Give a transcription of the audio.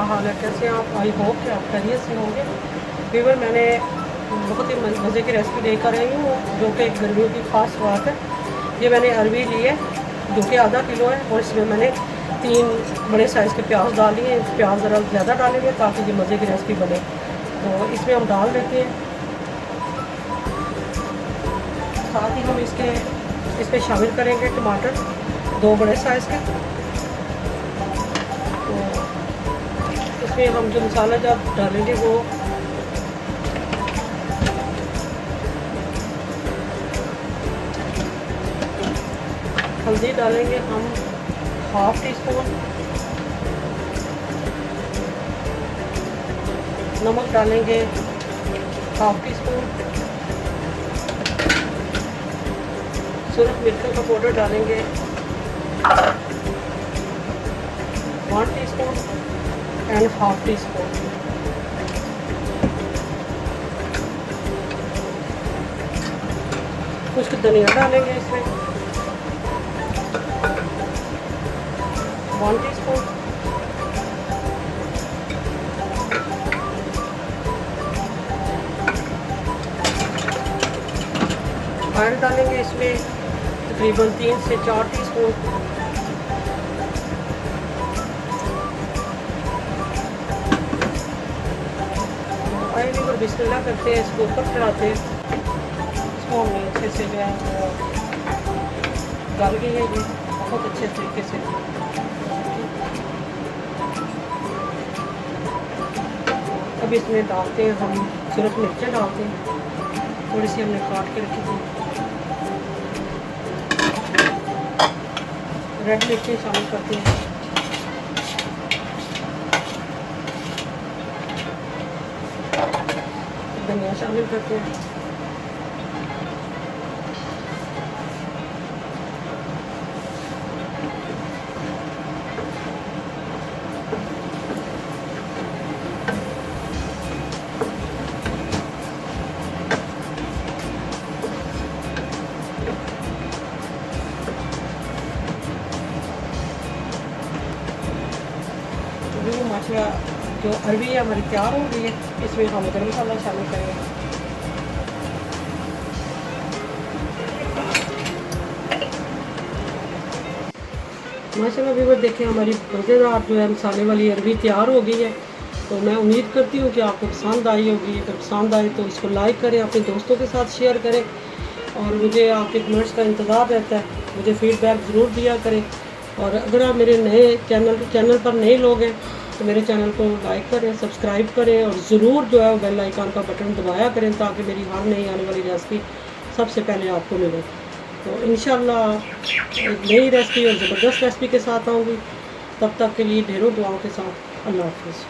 हाल है, कैसे आप? आई होप कि आप खैरियत से होंगे। वीवर मैंने बहुत ही मज़े की रेसिपी लेकर आई हूँ जो कि गर्मियों की ख़ास बात है। ये मैंने अरवी ली है जो कि आधा किलो है और इसमें मैंने 3 बड़े साइज़ के प्याज डाल लिए। प्याज ज़रा ज़्यादा डालेंगे ताकि ये मज़े की रेसिपी बने। तो इसमें हम डाल देते हैं, साथ ही हम इसमें शामिल करेंगे टमाटर 2 बड़े साइज़ के। तो इसमें हम जो मसाला जब डालेंगे वो हल्दी डालेंगे हम हाफ़ टी स्पून, नमक डालेंगे हाफ़ टी स्पून, सुरख मिर्चों का पाउडर डालेंगे 1 teaspoon and half tea spoon. कुछ धनिया डालेंगे इसमें 1 टीस्पून। ऑयल डालेंगे इसमें तकरीबन 3 से 4 टीस्पून। ऑयल और बिस्मिल्लाह करते हैं, इसको ऊपर चढ़ाते हैं। इसको हमने अच्छे से जो है वो डाल गई है ये बहुत अच्छे तरीके से। अब इसमें डालते हैं हम सुरख मिर्चें डालते हैं, थोड़ी सी हमने काट के रखी थी। रेड मिर्चें शामिल करते हैं, धनिया शामिल करते हैं, वो माशाल्लाह जो अरवी है हमारी तैयार हो गई है। इसमें हम गरम मसाला शामिल करेंगे। माशाल्लाह व्यूअर देखें हमारी मज़ेदार जो है मसाले वाली अरवी तैयार हो गई है। तो मैं उम्मीद करती हूँ कि आपको पसंद आई होगी। अगर पसंद आए तो इसको लाइक करें, अपने दोस्तों के साथ शेयर करें और मुझे आपके कमेंट्स का इंतज़ार रहता है। मुझे फ़ीडबैक ज़रूर दिया करें। और अगर आप मेरे नए चैनल पर नए लोग हैं तो मेरे चैनल को लाइक करें, सब्सक्राइब करें और ज़रूर जो है वो बेल आइकन का बटन दबाया करें ताकि मेरी हर नई आने वाली रेसिपी सबसे पहले आपको मिले। तो इंशाल्लाह एक नई रेसिपी और ज़बरदस्त रेसिपी के साथ आऊँगी। तब तक के लिए ढेरों दुआओं के साथ अल्लाह हाफ़िज़।